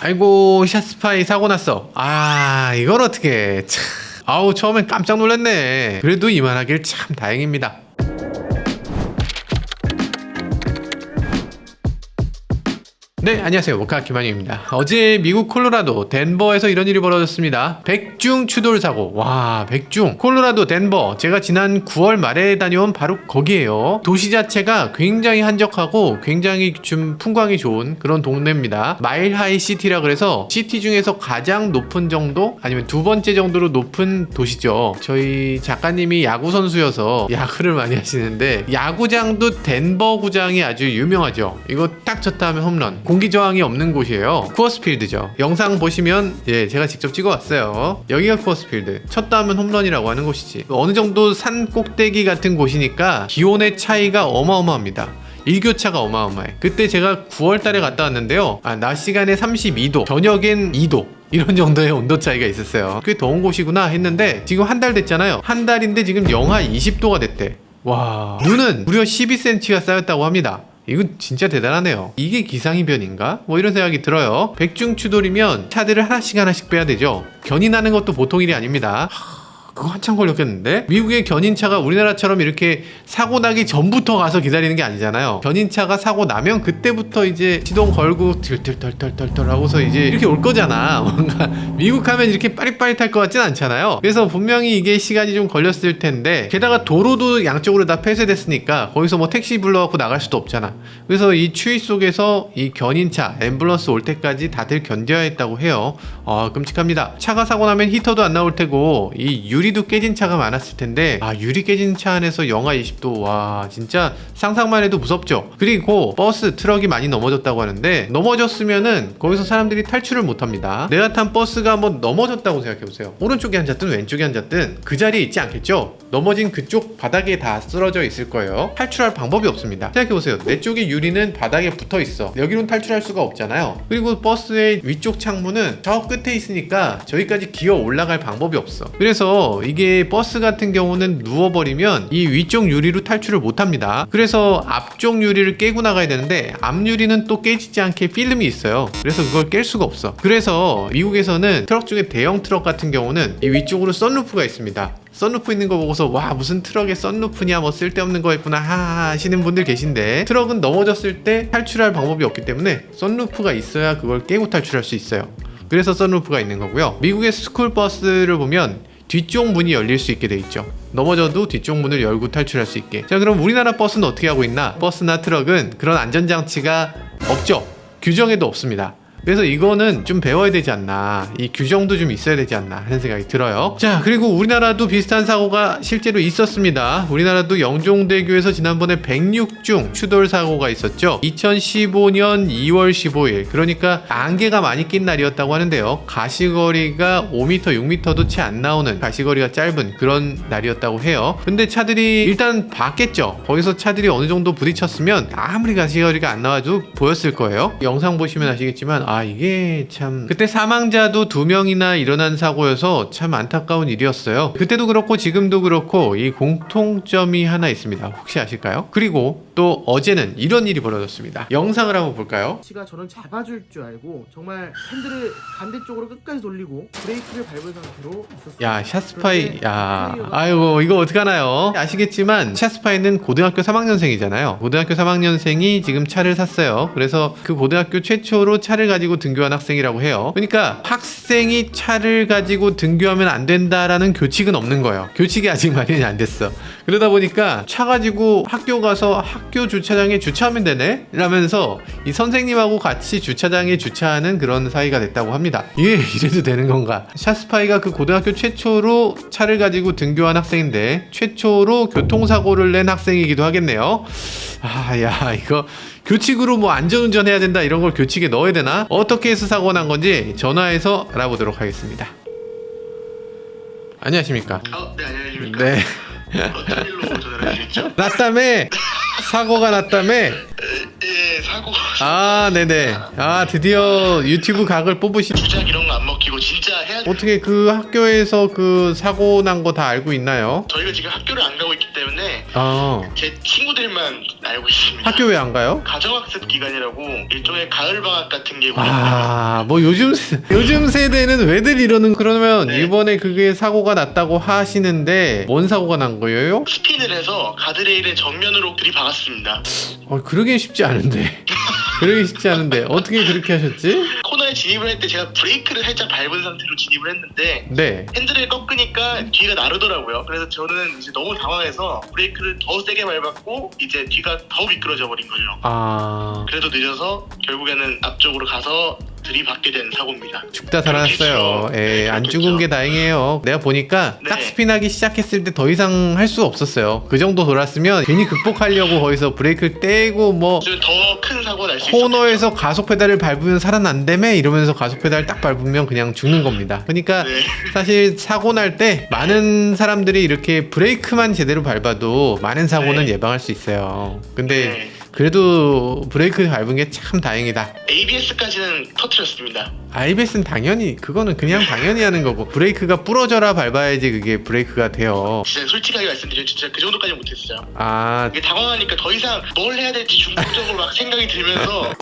아이고 샷스파이 사고 났어. 아 이걸 어떻게 아우 처음엔 깜짝 놀랐네. 그래도 이만하길 참 다행입니다. 네, 안녕하세요. 모카 김한유입니다. 어제 미국 콜로라도 덴버에서 이런 일이 벌어졌습니다. 백중 추돌 사고. 와, 백중. 콜로라도 덴버. 제가 지난 9월 말에 다녀온 바로 거기에요. 도시 자체가 굉장히 한적하고 굉장히 좀 풍광이 좋은 그런 동네입니다. 마일 하이 시티라 그래서 시티 중에서 가장 높은 정도 아니면 두 번째 정도로 높은 도시죠. 저희 작가님이 야구 선수여서 야구를 많이 하시는데 야구장도 덴버 구장이 아주 유명하죠. 이거 딱 쳤다 하면 홈런. 공기 저항이 없는 곳이에요. 쿠어스필드죠. 영상 보시면 제가 직접 찍어왔어요. 여기가 쿠어스필드. 쳤다 하면 홈런이라고 하는 곳이지. 어느 정도 산 꼭대기 같은 곳이니까 기온의 차이가 어마어마합니다. 일교차가 어마어마해. 그때 제가 9월 달에 갔다 왔는데요. 낮 시간에 32도, 저녁엔 2도. 이런 정도의 온도 차이가 있었어요. 꽤 더운 곳이구나 했는데 지금 한 달 됐잖아요. 한 달인데 지금 영하 20도가 됐대. 와, 눈은 무려 12cm가 쌓였다고 합니다. 이건 진짜 대단하네요. 이게 기상이변인가? 뭐 이런 생각이 들어요. 백중추돌이면 차들을 하나씩 빼야 되죠. 견인하는 것도 보통 일이 아닙니다. 그거 한참 걸렸겠는데? 미국의 견인차가 우리나라처럼 이렇게 사고 나기 전부터 가서 기다리는 게 아니잖아요. 견인차가 사고 나면 그때부터 이제 시동 걸고 덜덜덜덜덜 하고서 이제 이렇게 올 거잖아. 뭔가 미국 하면 이렇게 빠릿빠릿할 것 같진 않잖아요. 그래서 분명히 이게 시간이 좀 걸렸을 텐데 게다가 도로도 양쪽으로 다 폐쇄됐으니까 거기서 뭐 택시 불러갖고 나갈 수도 없잖아. 그래서 이 추위 속에서 이 견인차, 앰뷸런스 올 때까지 다들 견뎌야 했다고 해요. 끔찍합니다. 차가 사고 나면 히터도 안 나올 테고 이 유리도 깨진 차가 많았을 텐데 유리 깨진 차 안에서 영하 20도 와 진짜 상상만 해도 무섭죠. 그리고 버스, 트럭이 많이 넘어졌다고 하는데 넘어졌으면은 거기서 사람들이 탈출을 못합니다. 내가 탄 버스가 뭐 넘어졌다고 생각해보세요. 오른쪽에 앉았든 왼쪽에 앉았든 그 자리에 있지 않겠죠? 넘어진 그쪽 바닥에 다 쓰러져 있을 거예요. 탈출할 방법이 없습니다. 생각해보세요. 내 쪽의 유리는 바닥에 붙어있어. 여기로는 탈출할 수가 없잖아요. 그리고 버스의 위쪽 창문은 저 끝에 있으니까 저기까지 기어 올라갈 방법이 없어. 그래서 이게 버스 같은 경우는 누워버리면 이 위쪽 유리로 탈출을 못합니다. 그래서 앞쪽 유리를 깨고 나가야 되는데 앞 유리는 또 깨지지 않게 필름이 있어요. 그래서 그걸 깰 수가 없어. 그래서 미국에서는 트럭 중에 대형 트럭 같은 경우는 이 위쪽으로 썬루프가 있습니다. 썬루프 있는 거 보고서 와 무슨 트럭에 썬루프냐 뭐 쓸데없는 거 있구나 하시는 분들 계신데 트럭은 넘어졌을 때 탈출할 방법이 없기 때문에 썬루프가 있어야 그걸 깨고 탈출할 수 있어요. 그래서 썬루프가 있는 거고요. 미국의 스쿨버스를 보면 뒤쪽 문이 열릴 수 있게 돼 있죠. 넘어져도 뒤쪽 문을 열고 탈출할 수 있게. 자, 그럼 우리나라 버스는 어떻게 하고 있나? 버스나 트럭은 그런 안전장치가 없죠. 규정에도 없습니다. 그래서 이거는 좀 배워야 되지 않나, 이 규정도 좀 있어야 되지 않나 하는 생각이 들어요. 자, 그리고 우리나라도 비슷한 사고가 실제로 있었습니다. 우리나라도 영종대교에서 지난번에 106중 추돌 사고가 있었죠. 2015년 2월 15일 그러니까 안개가 많이 낀 날이었다고 하는데요. 가시거리가 5m, 6m도 채 안 나오는 가시거리가 짧은 그런 날이었다고 해요. 근데 차들이 일단 봤겠죠. 거기서 차들이 어느 정도 부딪혔으면 아무리 가시거리가 안 나와도 보였을 거예요. 영상 보시면 아시겠지만 이게 참 그때 사망자도 2명이나 일어난 사고여서 참 안타까운 일이었어요. 그때도 그렇고 지금도 그렇고 이 공통점이 하나 있습니다. 혹시 아실까요? 그리고 또 어제는 이런 일이 벌어졌습니다. 영상을 한번 볼까요? 씨가 저는 잡아줄 줄 알고 정말 핸들을 반대쪽으로 끝까지 돌리고 브레이크를 밟은 상태로 있었어요. 야, 샷스파이, 아이고 이거 어떡하나요? 아시겠지만 샷스파이는 고등학교 3학년생이잖아요. 고등학교 3학년생이 지금 차를 샀어요. 그래서 그 고등학교 최초로 차를 가지고 등교한 학생이라고 해요. 그러니까 학생이 차를 가지고 등교하면 안 된다라는 교칙은 없는 거예요. 교칙이 아직 마련이 안 됐어. 그러다 보니까 차 가지고 학교 가서 학교 주차장에 주차하면 되네? 라면서 이 선생님하고 같이 주차장에 주차하는 그런 사이가 됐다고 합니다. 이래도 되는 건가? 샷스파이가 그 고등학교 최초로 차를 가지고 등교한 학생인데 최초로 교통사고를 낸 학생이기도 하겠네요. 이거 교칙으로 뭐 안전운전 해야 된다 이런 걸 교칙에 넣어야 되나? 어떻게 해서 사고 난 건지 전화해서 알아보도록 하겠습니다. 안녕하십니까? 네, 안녕하십니까? 네. 어떤 일로 전화를 주셨죠? 났다며? 사고가 났다며? 예, 사고. 네네. 드디어 유튜브 각을 뽑으신. 주작 이런 거 안 먹히고 진짜 해야 돼. 어떻게 그 학교에서 그 사고 난 거 다 알고 있나요? 저희가 지금 학교를 안 가고 있기 때문에 아, 제 친구들만 알고 있습니다. 학교 왜 안 가요? 가정학습 기간이라고 일종의 가을 방학 같은 게 뭐 요즘 세대는 왜들 이러는 그러면 네. 이번에 그게 사고가 났다고 하시는데 뭔 사고가 난 거예요? 스핀을 해서 가드레일에 정면으로 들이박았습니다. 그러긴 쉽지 않은데. 그러기 쉽지 않은데 어떻게 그렇게 하셨지? 코너에 진입을 할 때 제가 브레이크를 살짝 밟은 상태로 진입을 했는데 네. 핸들을 꺾으니까 뒤가 나르더라고요. 그래서 저는 이제 너무 당황해서 브레이크를 더 세게 밟았고 이제 뒤가 더 미끄러져 버린 거죠. 그래도 늦어서 결국에는 앞쪽으로 가서 들이받게 된 사고입니다. 죽다 살았어요. 네, 안 그렇겠죠. 죽은 게 다행이에요. 내가 보니까 네. 딱 스핀하기 시작했을 때 더 이상 할 수 없었어요. 그 정도 돌았으면 괜히 극복하려고 거기서 브레이크를 떼고 뭐 더 큰 사고가 날 수 있었죠. 코너에서 가속 페달을 밟으면 살아난다며 이러면서 가속 페달 딱 밟으면 그냥 죽는 겁니다. 그러니까 네. 사실 사고 날 때 많은 사람들이 이렇게 브레이크만 제대로 밟아도 많은 사고는 네. 예방할 수 있어요. 근데 네. 그래도 브레이크 밟은 게 참 다행이다. ABS까지는 터뜨렸습니다. IBS는 당연히 그거는 그냥 당연히 하는 거고 브레이크가 부러져라 밟아야지 그게 브레이크가 돼요. 진짜 솔직하게 말씀드리면 진짜 그 정도까지 못했어요. 아, 이게 당황하니까 더 이상 뭘 해야 될지 중독적으로 막 생각이 들면서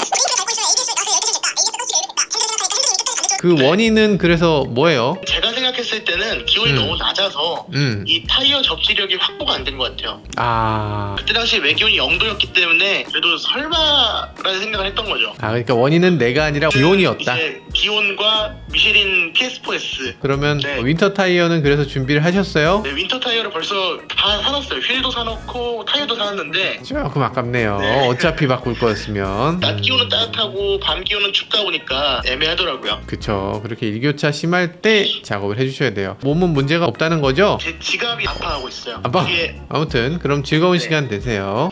그 원인은 그래서 뭐예요? 제가 생각했을 때는 기온이 너무 낮아서 이 타이어 접지력이 확보가 안 된 것 같아요. 그때 당시 외기온이 0도였기 때문에 그래도 설마라는 생각을 했던 거죠. 그러니까 원인은 내가 아니라 기온이었다. 이제 기온과 미쉐린 PS4S. 그러면 네. 윈터 타이어는 그래서 준비를 하셨어요? 네, 윈터 타이어를 벌써 다 사놨어요. 휠도 사놓고 타이어도 사놨는데 조금 아깝네요. 네. 어차피 바꿀 거였으면. 낮 기온은 따뜻하고 밤 기온은 춥다 보니까 애매하더라고요. 그쵸. 그렇게 일교차 심할 때 작업을 해주셔야 돼요. 몸은 문제가 없다는 거죠? 제 지갑이 아파하고 있어요. 아빠. 이게 아무튼 그럼 즐거운 네. 시간 되세요.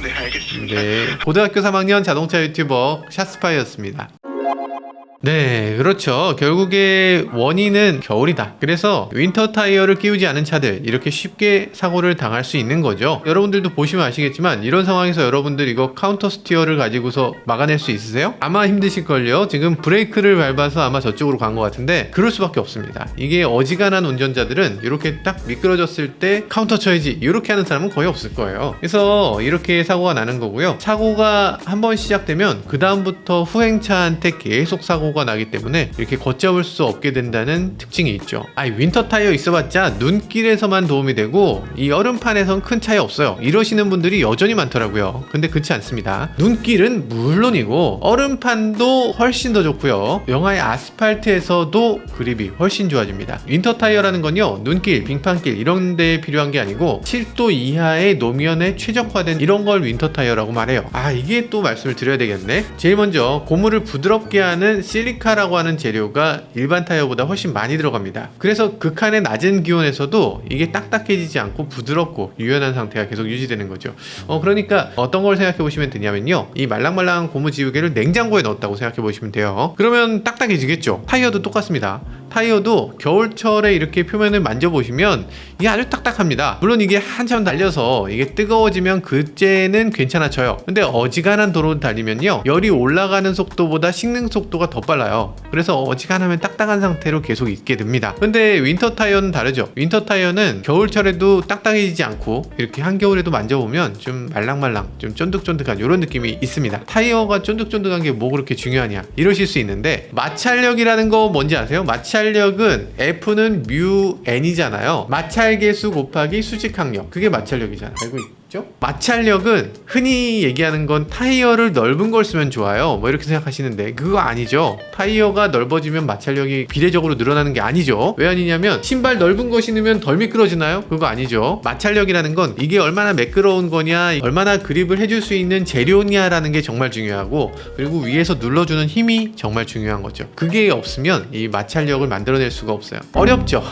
네, 알겠습니다. 네, 고등학교 3학년 자동차 유튜버 샷스파이였습니다. 네, 그렇죠. 결국에 원인은 겨울이다. 그래서 윈터 타이어를 끼우지 않은 차들 이렇게 쉽게 사고를 당할 수 있는 거죠. 여러분들도 보시면 아시겠지만 이런 상황에서 여러분들 이거 카운터 스티어를 가지고서 막아낼 수 있으세요? 아마 힘드실걸요. 지금 브레이크를 밟아서 아마 저쪽으로 간 것 같은데 그럴 수밖에 없습니다. 이게 어지간한 운전자들은 이렇게 딱 미끄러졌을 때 카운터 쳐야지 이렇게 하는 사람은 거의 없을 거예요. 그래서 이렇게 사고가 나는 거고요. 사고가 한번 시작되면 그 다음부터 후행차한테 계속 사고가 나기 때문에 이렇게 걷잡을 수 없게 된다는 특징이 있죠. 윈터 타이어 있어봤자 눈길에서만 도움이 되고 이 얼음판에선 큰 차이 없어요. 이러시는 분들이 여전히 많더라고요. 근데 그렇지 않습니다. 눈길은 물론이고 얼음판도 훨씬 더 좋고요. 영하의 아스팔트에서도 그립이 훨씬 좋아집니다. 윈터 타이어라는 건요, 눈길, 빙판길 이런 데에 필요한 게 아니고 7도 이하의 노면에 최적화된 이런 걸 윈터 타이어라고 말해요. 이게 또 말씀을 드려야 되겠네. 제일 먼저 고무를 부드럽게 하는 실리카라고 하는 재료가 일반 타이어보다 훨씬 많이 들어갑니다. 그래서 극한의 낮은 기온에서도 이게 딱딱해지지 않고 부드럽고 유연한 상태가 계속 유지되는 거죠. 그러니까 어떤 걸 생각해 보시면 되냐면요, 이 말랑말랑한 고무 지우개를 냉장고에 넣었다고 생각해 보시면 돼요. 그러면 딱딱해지겠죠. 타이어도 똑같습니다. 타이어도 겨울철에 이렇게 표면을 만져보시면 이게 아주 딱딱합니다. 물론 이게 한참 달려서 이게 뜨거워지면 그때는 괜찮아져요. 근데 어지간한 도로 달리면요, 열이 올라가는 속도보다 식는 속도가 더 빨라요. 그래서 어지간하면 딱딱한 상태로 계속 있게 됩니다. 근데 윈터 타이어는 다르죠. 윈터 타이어는 겨울철에도 딱딱해지지 않고 이렇게 한겨울에도 만져보면 좀 말랑말랑, 좀 쫀득쫀득한 이런 느낌이 있습니다. 타이어가 쫀득쫀득한 게 뭐 그렇게 중요하냐 이러실 수 있는데, 마찰력이라는 거 뭔지 아세요? 마찰력은 F는 뮤 N이잖아요. 마찰계수 곱하기 수직항력, 그게 마찰력이잖아요. 알고 있죠? 마찰력은 흔히 얘기하는 건 타이어를 넓은 걸 쓰면 좋아요 뭐 이렇게 생각하시는데 그거 아니죠. 타이어가 넓어지면 마찰력이 비례적으로 늘어나는 게 아니죠. 왜 아니냐면 신발 넓은 거 신으면 덜 미끄러지나요? 그거 아니죠. 마찰력이라는 건 이게 얼마나 매끄러운 거냐, 얼마나 그립을 해줄 수 있는 재료냐라는 게 정말 중요하고, 그리고 위에서 눌러주는 힘이 정말 중요한 거죠. 그게 없으면 이 마찰력을 만들어낼 수가 없어요. 어렵죠.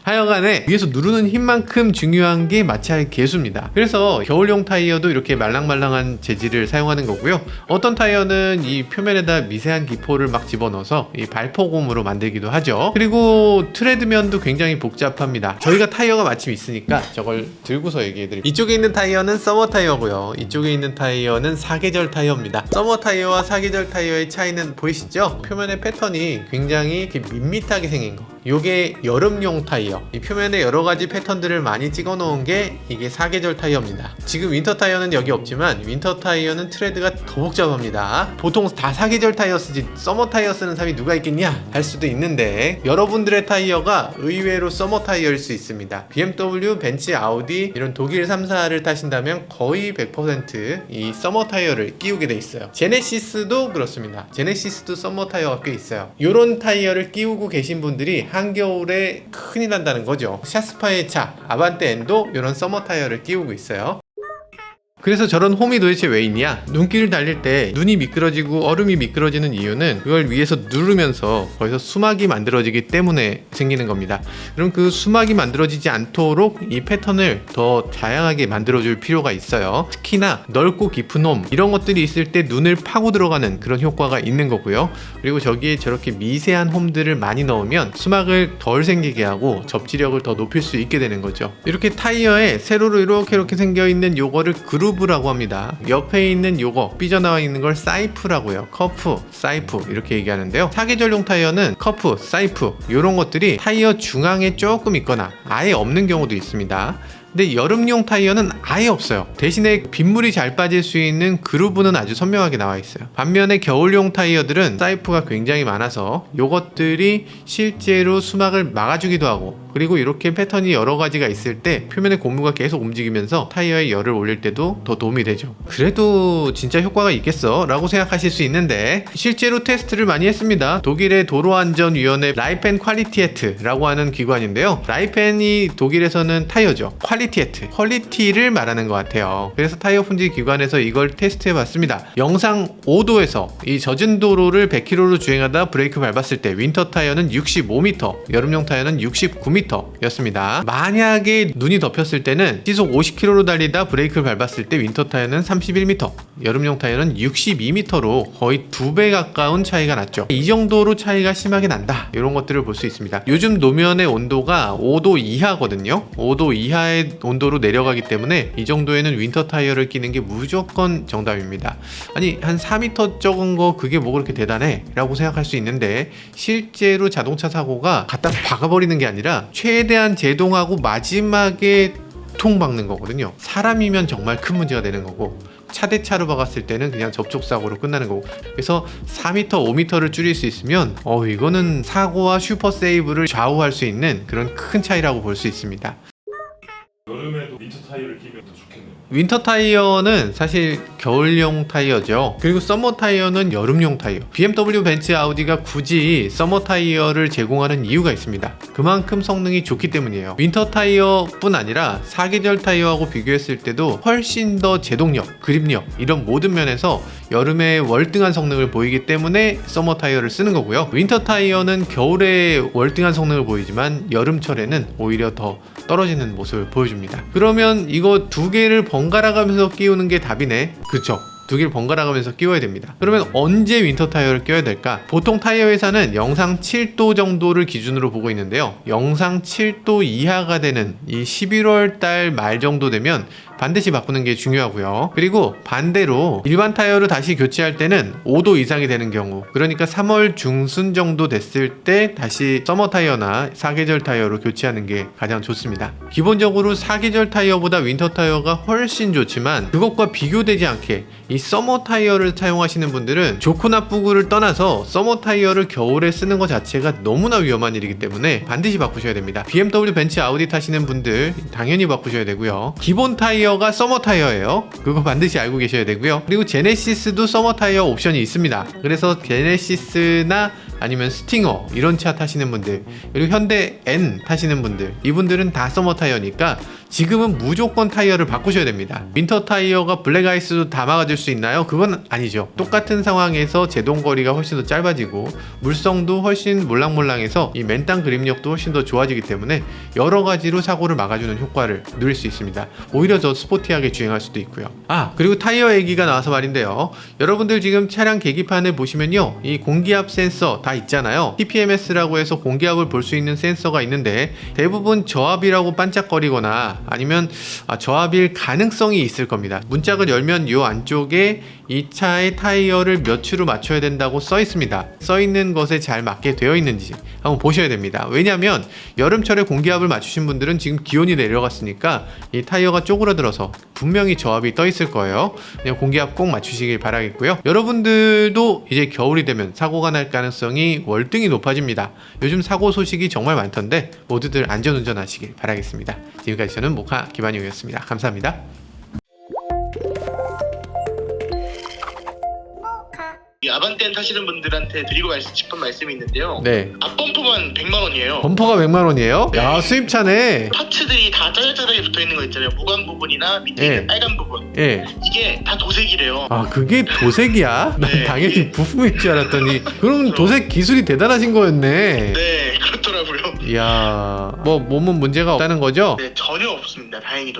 하여간에 위에서 누르는 힘만큼 중요한 게 마찰 계수입니다. 그래서 겨울용 타이어도 이렇게 말랑말랑한 재질을 사용하는 거고요. 어떤 타이어는 이 표면에다 미세한 기포를 막 집어넣어서 이 발포곰으로 만들기도 하죠. 그리고 트레드면도 굉장히 복잡합니다. 저희가 타이어가 마침 있으니까 저걸 들고서 얘기해드릴게요. 이쪽에 있는 타이어는 서머 타이어고요. 이쪽에 있는 타이어는 사계절 타이어입니다. 서머 타이어와 사계절 타이어의 차이는 보이시죠? 표면의 패턴이 굉장히 이렇게 밋밋하게 생긴 거, 요게 여름용 타이어, 이 표면에 여러가지 패턴들을 많이 찍어 놓은 게 이게 사계절 타이어입니다. 지금 윈터 타이어는 여기 없지만 윈터 타이어는 트레드가 더 복잡합니다. 보통 다 사계절 타이어 쓰지 서머 타이어 쓰는 사람이 누가 있겠냐 할 수도 있는데, 여러분들의 타이어가 의외로 서머 타이어일 수 있습니다. BMW, 벤츠, 아우디 이런 독일 3사를 타신다면 거의 100% 이 서머 타이어를 끼우게 돼 있어요. 제네시스도 그렇습니다. 제네시스도 서머 타이어가 꽤 있어요. 요런 타이어를 끼우고 계신 분들이 한겨울에 큰일 난다는 거죠. 샤스파의 차, 아반떼 N도 이런 서머 타이어를 끼우고 있어요. 그래서 저런 홈이 도대체 왜 있냐? 눈길을 달릴 때 눈이 미끄러지고 얼음이 미끄러지는 이유는 그걸 위에서 누르면서 거기서 수막이 만들어지기 때문에 생기는 겁니다. 그럼 그 수막이 만들어지지 않도록 이 패턴을 더 다양하게 만들어줄 필요가 있어요. 특히나 넓고 깊은 홈 이런 것들이 있을 때 눈을 파고 들어가는 그런 효과가 있는 거고요. 그리고 저기에 저렇게 미세한 홈들을 많이 넣으면 수막을 덜 생기게 하고 접지력을 더 높일 수 있게 되는 거죠. 이렇게 타이어에 세로로 이렇게 생겨 있는 요거를 그루브라고 합니다. 옆에 있는 요거 삐져나와 있는 걸 사이프라고요. 커프, 사이프 이렇게 얘기하는데요. 사계절용 타이어는 커프, 사이프 이런 것들이 타이어 중앙에 조금 있거나 아예 없는 경우도 있습니다. 근데 여름용 타이어는 아예 없어요. 대신에 빗물이 잘 빠질 수 있는 그루브는 아주 선명하게 나와 있어요. 반면에 겨울용 타이어들은 사이프가 굉장히 많아서 요것들이 실제로 수막을 막아주기도 하고, 그리고 이렇게 패턴이 여러 가지가 있을 때 표면의 고무가 계속 움직이면서 타이어에 열을 올릴 때도 더 도움이 되죠. 그래도 진짜 효과가 있겠어? 라고 생각하실 수 있는데, 실제로 테스트를 많이 했습니다. 독일의 도로안전위원회 라이펜 퀄리티에트라고 하는 기관인데요. 라이펜이 독일에서는 타이어죠. 퀄리티를 말하는 것 같아요. 그래서 타이어 품질 기관에서 이걸 테스트해 봤습니다. 영상 5도에서 이 젖은 도로를 100km로 주행하다 브레이크 밟았을 때 윈터 타이어는 65m, 여름용 타이어는 69m 였습니다. 만약에 눈이 덮였을 때는 시속 50km로 달리다 브레이크를 밟았을 때 윈터 타이어는 31m, 여름용 타이어는 62m로 거의 2배 가까운 차이가 났죠. 이 정도로 차이가 심하게 난다, 이런 것들을 볼 수 있습니다. 요즘 노면의 온도가 5도 이하거든요. 5도 이하의 온도로 내려가기 때문에 이 정도에는 윈터 타이어를 끼는 게 무조건 정답입니다. 아니 한 4m 적은 거 그게 뭐 그렇게 대단해? 라고 생각할 수 있는데, 실제로 자동차 사고가 갖다 박아버리는 게 아니라 최대한 제동하고 마지막에 통 박는 거거든요. 사람이면 정말 큰 문제가 되는 거고, 차 대 차로 박았을 때는 그냥 접촉사고로 끝나는 거고, 그래서 4m, 5m를 줄일 수 있으면 이거는 사고와 슈퍼 세이브를 좌우할 수 있는 그런 큰 차이라고 볼 수 있습니다. 여름에도 윈터 타이어를 끼면 더 좋겠네요. 윈터 타이어는 사실 겨울용 타이어죠. 그리고 서머 타이어는 여름용 타이어. BMW, 벤츠, 아우디가 굳이 서머 타이어를 제공하는 이유가 있습니다. 그만큼 성능이 좋기 때문이에요. 윈터 타이어뿐 아니라 사계절 타이어하고 비교했을 때도 훨씬 더 제동력, 그립력 이런 모든 면에서 여름에 월등한 성능을 보이기 때문에 서머 타이어를 쓰는 거고요. 윈터 타이어는 겨울에 월등한 성능을 보이지만 여름철에는 오히려 더 떨어지는 모습을 보여줍니다. 그러면 이거 두 개를 번갈아 가면서 끼우는 게 답이네. 그쵸? 두 개를 번갈아 가면서 끼워야 됩니다. 그러면 언제 윈터 타이어를 껴야 될까? 보통 타이어 회사는 영상 7도 정도를 기준으로 보고 있는데요. 영상 7도 이하가 되는 이 11월 달 말 정도 되면 반드시 바꾸는 게 중요하고요. 그리고 반대로 일반 타이어를 다시 교체할 때는 5도 이상이 되는 경우, 그러니까 3월 중순 정도 됐을 때 다시 서머 타이어나 사계절 타이어로 교체하는 게 가장 좋습니다. 기본적으로 사계절 타이어보다 윈터 타이어가 훨씬 좋지만, 그것과 비교되지 않게 이 서머 타이어를 사용하시는 분들은 좋고 나쁘고를 떠나서 서머 타이어를 겨울에 쓰는 것 자체가 너무나 위험한 일이기 때문에 반드시 바꾸셔야 됩니다. BMW, 벤츠, 아우디 타시는 분들 당연히 바꾸셔야 되고요. 기본 타이어가 서머 타이어예요. 그거 반드시 알고 계셔야 되고요. 그리고 제네시스도 서머 타이어 옵션이 있습니다. 그래서 제네시스나 아니면 스팅어 이런 차 타시는 분들, 그리고 현대 N 타시는 분들, 이분들은 다 서머 타이어니까 지금은 무조건 타이어를 바꾸셔야 됩니다. 윈터 타이어가 블랙아이스도 다 막아줄 수 있나요? 그건 아니죠. 똑같은 상황에서 제동거리가 훨씬 더 짧아지고 물성도 훨씬 몰랑몰랑해서 이 맨땅 그립력도 훨씬 더 좋아지기 때문에 여러 가지로 사고를 막아주는 효과를 누릴 수 있습니다. 오히려 더 스포티하게 주행할 수도 있고요. 그리고 타이어 얘기가 나와서 말인데요. 여러분들 지금 차량 계기판을 보시면요, 이 공기압 센서 다 있잖아요. TPMS라고 해서 공기압을 볼 수 있는 센서가 있는데, 대부분 저압이라고 반짝거리거나 아니면 저압일 가능성이 있을 겁니다. 문짝을 열면 이 안쪽에 이 차의 타이어를 몇 추로 맞춰야 된다고 써 있습니다. 써 있는 것에 잘 맞게 되어 있는지 한번 보셔야 됩니다. 왜냐하면 여름철에 공기압을 맞추신 분들은 지금 기온이 내려갔으니까 이 타이어가 쪼그라들어서 분명히 저압이 떠 있을 거예요. 그냥 공기압 꼭 맞추시길 바라겠고요. 여러분들도 이제 겨울이 되면 사고가 날 가능성이 월등히 높아집니다. 요즘 사고 소식이 정말 많던데 모두들 안전운전 하시길 바라겠습니다. 지금까지 저는 모카 김한용이었습니다. 감사합니다. 이 아반떼 타시는 분들한테 드리고 싶은 말씀이 있는데요. 네. 앞범퍼만 100만 원이에요. 범퍼가 100만 원이에요? 야, 수입차네. 파츠들이 다 짜잘짜잘하게 붙어 있는 거 있잖아요. 무광 부분이나 밑에 예. 있는 빨간 부분. 예. 이게 다 도색이래요. 아, 그게 도색이야? 난 네. 당연히 부품일 줄 알았더니 그럼 도색 기술이 대단하신 거였네. 네, 그렇더라고요. 이야, 뭐 몸은 문제가 없다는 거죠? 네, 전혀 없습니다. 다행히도.